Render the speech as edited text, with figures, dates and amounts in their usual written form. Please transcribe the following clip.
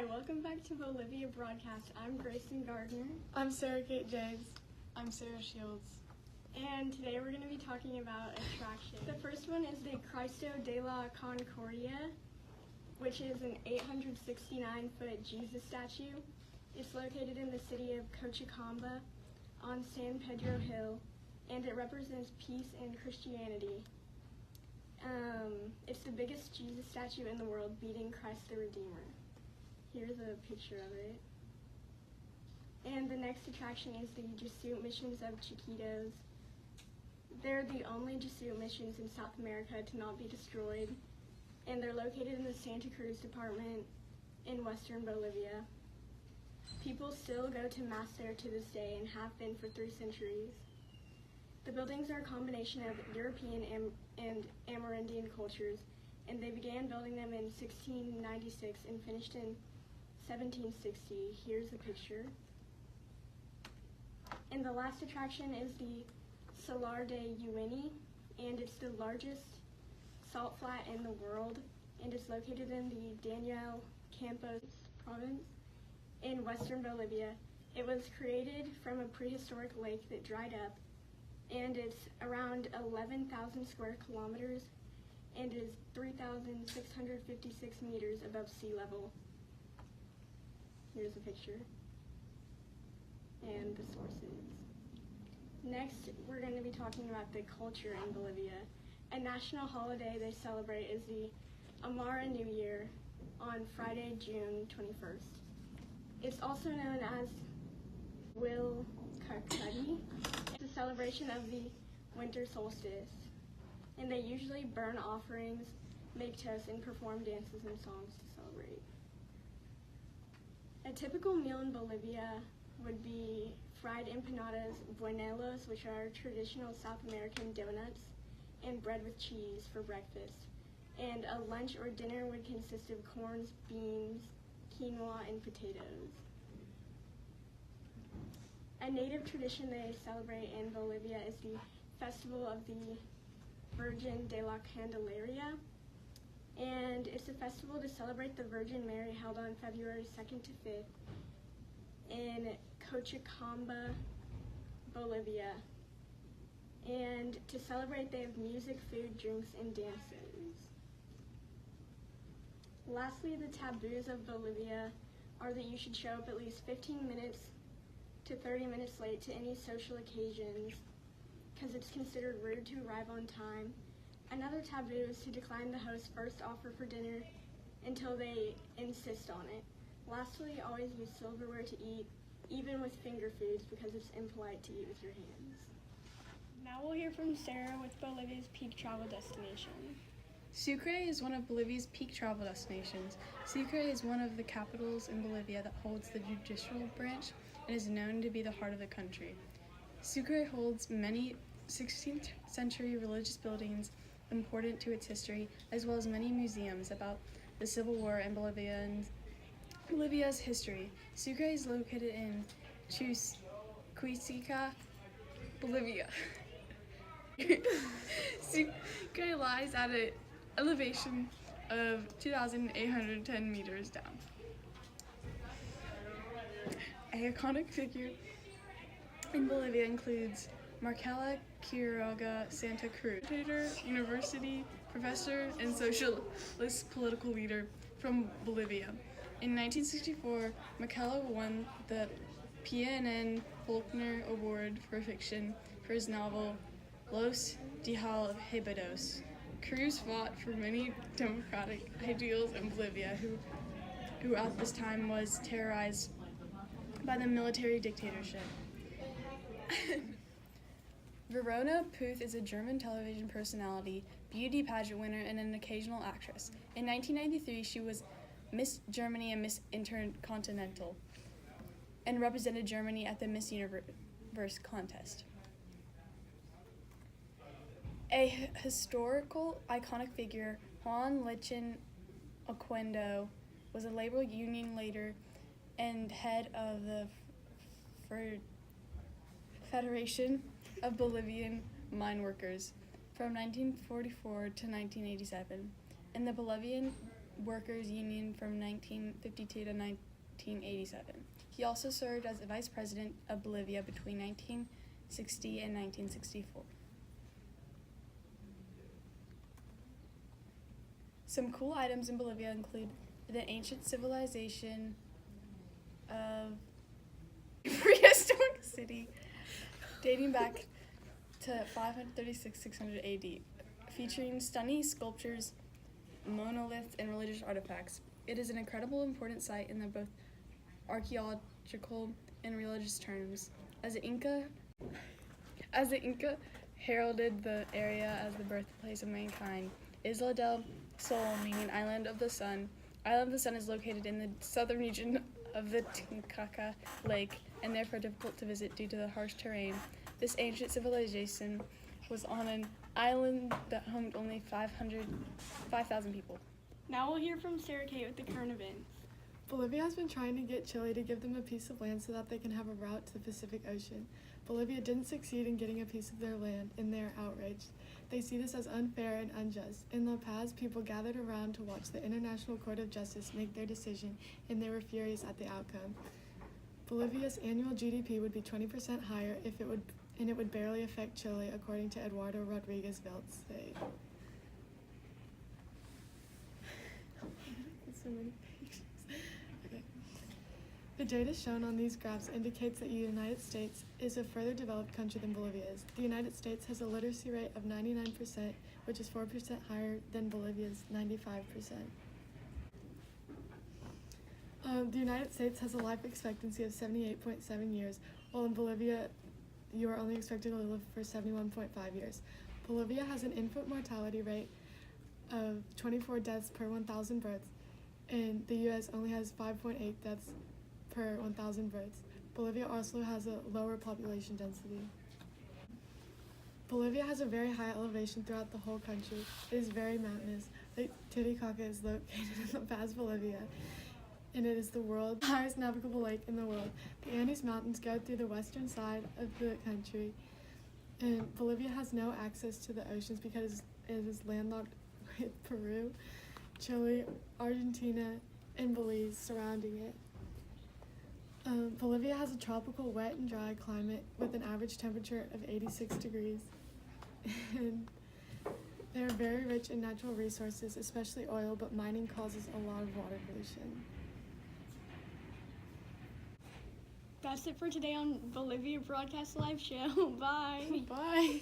welcome back to Bolivia Broadcast. I'm Grayson Gardner. I'm Sarah Kate James. I'm Sarah Shields. And today we're going to be talking about attractions. The first one is the Cristo de la Concordia, which is an 869-foot Jesus statue. It's located in the city of Cochabamba on San Pedro Hill, and it represents peace and Christianity. It's the biggest Jesus statue in the world, beating Christ the Redeemer. Here's a picture of it. And the next attraction is the Jesuit missions of Chiquitos. They're the only Jesuit missions in South America to not be destroyed, and they're located in the Santa Cruz department in western Bolivia. People still go to Mass there to this day and have been for 3 centuries. The buildings are a combination of European and Amerindian cultures, and they began building them in 1696 and finished in 1760. Here's a picture. And the last attraction is the Salar de Uyuni, and it's the largest salt flat in the world, and it's located in the Daniel Campos province in western Bolivia. It was created from a prehistoric lake that dried up, and it's around 11,000 square kilometers and is 3,656 meters above sea level. Here's a picture and the sources. Next, we're going to be talking about the culture in Bolivia. A national holiday they celebrate is the Amara New Year on Friday, June 21st. It's also known as Will Kakudi. It's a celebration of the winter solstice, and they usually burn offerings, make toasts, and perform dances and songs to celebrate. A typical meal in Bolivia would be fried empanadas, buñuelos, which are traditional South American donuts, and bread with cheese for breakfast. And a lunch or dinner would consist of corns, beans, quinoa, and potatoes. A native tradition they celebrate in Bolivia is the Festival of the Virgin de la Candelaria, and it's a festival to celebrate the Virgin Mary held on February 2nd to 5th in Cochabamba, Bolivia. And to celebrate, they have music, food, drinks, and dances. Lastly, the taboos of Bolivia are that you should show up at least 15 minutes to 30 minutes late to any social occasions, because it's considered rude to arrive on time. Another taboo is to decline the host's first offer for dinner until they insist on it. Lastly, always use silverware to eat, even with finger foods, because it's impolite to eat with your hands. Now we'll hear from Sarah with Bolivia's peak travel destination. Sucre is one of Bolivia's peak travel destinations. Sucre is one of the capitals in Bolivia that holds the judicial branch and is known to be the heart of the country. Sucre holds many 16th century religious buildings important to its history, as well as many museums about the Civil War and Bolivia's history. Sucre is located in Cuisica, Bolivia. Sucre lies at an elevation of 2,810 meters down. An iconic figure in Bolivia includes Marcela Quiroga Santa Cruz, educator, university professor, and socialist political leader from Bolivia. In 1964, Marcela won the PNN Faulkner Award for fiction for his novel Los Desalvados. Cruz fought for many democratic ideals in Bolivia, who at this time was terrorized by the military dictatorship. Verona Puth is a German television personality, beauty pageant winner, and an occasional actress. In 1993, she was Miss Germany and Miss Intercontinental, and represented Germany at the Miss Universe contest. A historical iconic figure, Juan Lichen Oquendo, was a labor union leader and head of the Federation of Bolivian Mine Workers from 1944 to 1987. In the Bolivian Workers Union from 1952 to 1987. He also served as the vice president of Bolivia between 1960 and 1964. Some cool items in Bolivia include the ancient civilization of prehistoric city dating back to 536-600 AD, featuring stunning sculptures, monoliths, and religious artifacts. It is an incredible important site in both archaeological and religious terms. As the Inca heralded the area as the birthplace of mankind, Isla del Sol, meaning Island of the Sun. Island of the Sun is located in the southern region of the Titicaca Lake and therefore difficult to visit due to the harsh terrain. This ancient civilization was on an island that homed only 5,000 people. Now we'll hear from Sarah Kate with the current events. Bolivia has been trying to get Chile to give them a piece of land so that they can have a route to the Pacific Ocean. Bolivia didn't succeed in getting a piece of their land, and they are outraged. They see this as unfair and unjust. In La Paz, people gathered around to watch the International Court of Justice make their decision, and they were furious at the outcome. Bolivia's annual GDP would be 20% higher and it would barely affect Chile, according to Eduardo Rodriguez Veltze. So many pages. Okay. The data shown on these graphs indicates that the United States is a further developed country than Bolivia is. The United States has a literacy rate of 99%, which is 4% higher than Bolivia's 95%. The United States has a life expectancy of 78.7 years, while in Bolivia, you are only expected to live for 71.5 years. Bolivia has an infant mortality rate of 24 deaths per 1,000 births, and the U.S. only has 5.8 deaths per 1,000 births. Bolivia also has a lower population density. Bolivia has a very high elevation throughout the whole country. It is very mountainous. Lake Titicaca is located in La Paz, Bolivia, and it is the world's highest navigable lake in the world. The Andes Mountains go through the western side of the country, and Bolivia has no access to the oceans because it is landlocked with Peru, Chile, Argentina, and Belize surrounding it. Bolivia has a tropical wet and dry climate with an average temperature of 86 degrees. And they are very rich in natural resources, especially oil, but mining causes a lot of water pollution. That's it for today on Bolivia Broadcast Live Show. Bye. Bye.